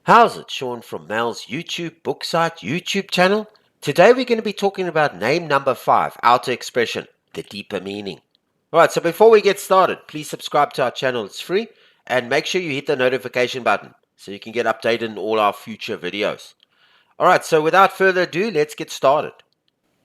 How's it, Sean from Mel's YouTube book site YouTube channel? Today we're going to be talking about name number 5, outer expression, the deeper meaning. Alright, so before we get started, please subscribe to our channel, it's free, and make sure you hit the notification button so you can get updated on all our future videos. Alright, so without further ado, let's get started.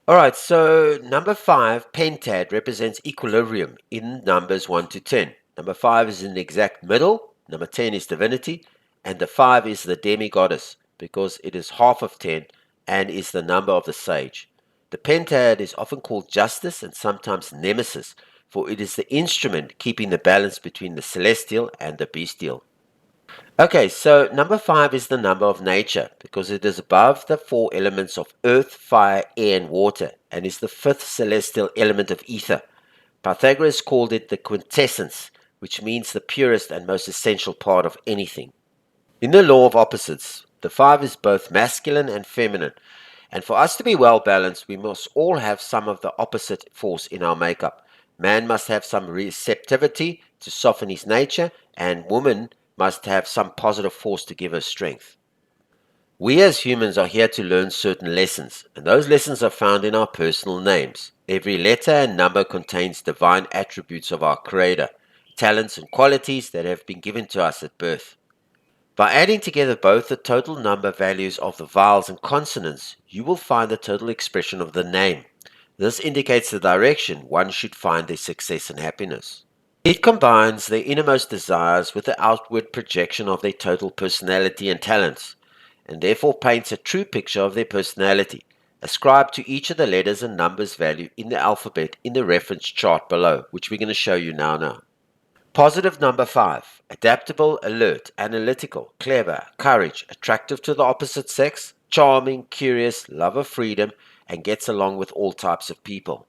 Alright, so number 5, pentad, represents equilibrium in numbers 1 to 10. Number 5 is in the exact middle, number 10 is divinity, and the 5 is the demigoddess, because it is half of 10 and is the number of the sage. The pentad is often called justice and sometimes nemesis, for it is the instrument keeping the balance between the celestial and the bestial. Okay, so number 5 is the number of nature because it is above the 4 elements of earth, fire, air, and water, and is the 5th celestial element of ether. Pythagoras called it the quintessence, which means the purest and most essential part of anything. In the law of opposites, the 5 is both masculine and feminine, and for us to be well balanced, we must all have some of the opposite force in our makeup. Man must have some receptivity to soften his nature, and woman must have some positive force to give her strength. We as humans are here to learn certain lessons, and those lessons are found in our personal names. Every letter and number contains divine attributes of our Creator, talents and qualities that have been given to us at birth. By adding together both the total number values of the vowels and consonants, you will find the total expression of the name. This indicates the direction one should find their success and happiness. It combines their innermost desires with the outward projection of their total personality and talents, and therefore paints a true picture of their personality. Ascribe to each of the letters and numbers value in the alphabet in the reference chart below, which we're going to show you now. Positive number 5, adaptable, alert, analytical, clever, courage, attractive to the opposite sex, charming, curious, love of freedom, and gets along with all types of people.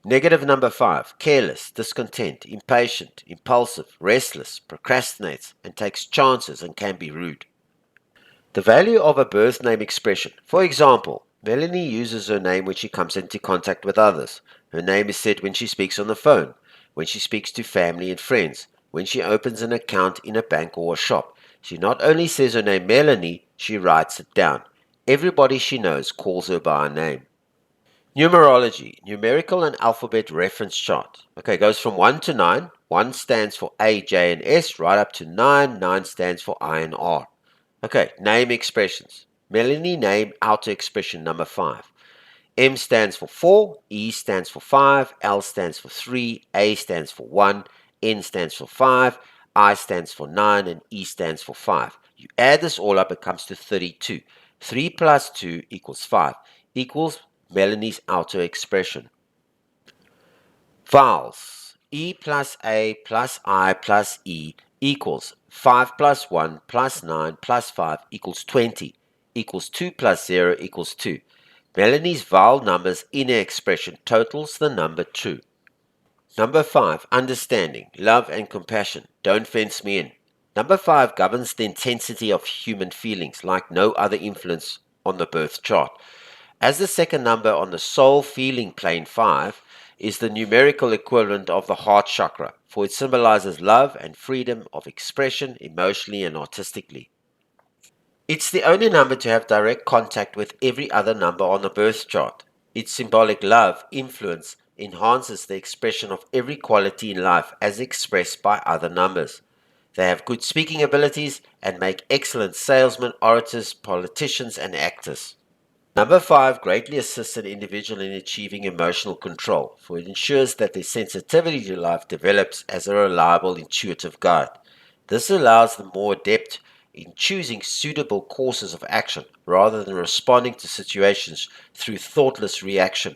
Negative number 5, careless, discontent, impatient, impulsive, restless, procrastinates, and takes chances and can be rude. The value of a birth name expression. For example, Melanie uses her name when she comes into contact with others. Her name is said when she speaks on the phone, when she speaks to family and friends, when she opens an account in a bank or a shop. She not only says her name Melanie, she writes it down. Everybody she knows calls her by her name. Numerology, numerical and alphabet reference chart. Okay, goes from 1 to 9. 1 stands for A, J, and S, right up to 9. 9 stands for I and R. Okay, name expressions. Melanie name outer expression number 5. M stands for 4, E stands for 5, L stands for 3, A stands for 1, N stands for 5, I stands for 9, and E stands for 5. You add this all up, it comes to 32. 3 plus 2 equals 5, equals Melanie's outer expression. Vowels. E plus A plus I plus E equals 5 plus 1 plus 9 plus 5 equals 20, equals 2 plus 0 equals 2. Melanie's vowel numbers inner expression totals the number 2. Number 5, understanding, love and compassion. Don't fence me in. Number 5 governs the intensity of human feelings like no other influence on the birth chart. As the second number on the soul feeling plane 5 is the numerical equivalent of the heart chakra, for it symbolizes love and freedom of expression emotionally and artistically. It's the only number to have direct contact with every other number on the birth chart. Its symbolic love influence enhances the expression of every quality in life as expressed by other numbers. They have good speaking abilities and make excellent salesmen, orators, politicians, and actors. Number 5 greatly assists an individual in achieving emotional control, for it ensures that their sensitivity to life develops as a reliable, intuitive guide. This allows them more adept in choosing suitable courses of action rather than responding to situations through thoughtless reaction.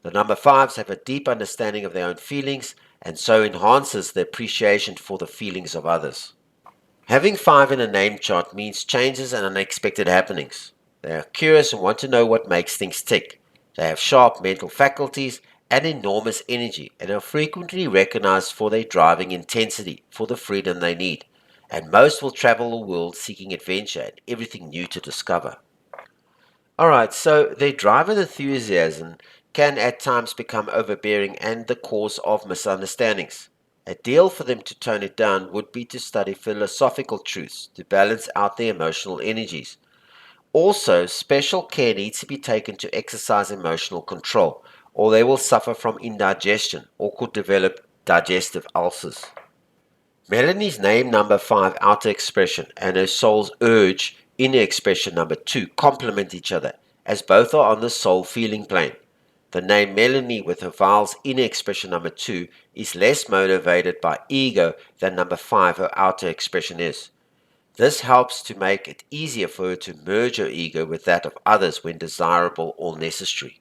The number 5s have a deep understanding of their own feelings and so enhances the appreciation for the feelings of others. Having 5 in a name chart means changes and unexpected happenings. They are curious and want to know what makes things tick. They have sharp mental faculties and enormous energy and are frequently recognized for their driving intensity for the freedom they need. And most will travel the world seeking adventure and everything new to discover. Alright, so their drive and enthusiasm can at times become overbearing and the cause of misunderstandings. Ideal for them to tone it down would be to study philosophical truths to balance out their emotional energies. Also, special care needs to be taken to exercise emotional control, or they will suffer from indigestion or could develop digestive ulcers. Melanie's name number 5 outer expression and her soul's urge inner expression number 2 complement each other, as both are on the soul feeling plane. The name Melanie with her vowels inner expression number 2 is less motivated by ego than number 5 her outer expression is. This helps to make it easier for her to merge her ego with that of others when desirable or necessary.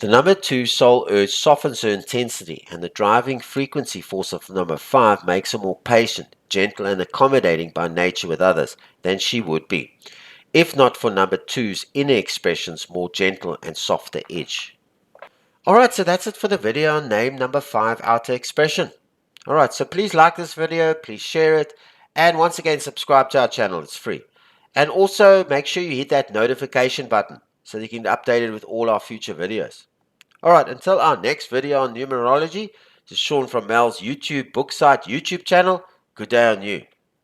The number 2 soul urge softens her intensity, and the driving frequency force of number 5 makes her more patient, gentle, and accommodating by nature with others than she would be, if not for number 2's inner expression's more gentle and softer edge. Alright, so that's it for the video on name number 5 outer expression. Alright, so please like this video, please share it, and once again subscribe to our channel, it's free. And also make sure you hit that notification button so that you can be updated with all our future videos. Alright, until our next video on numerology, this is Sean from Mel's YouTube book site YouTube channel. Good day on you.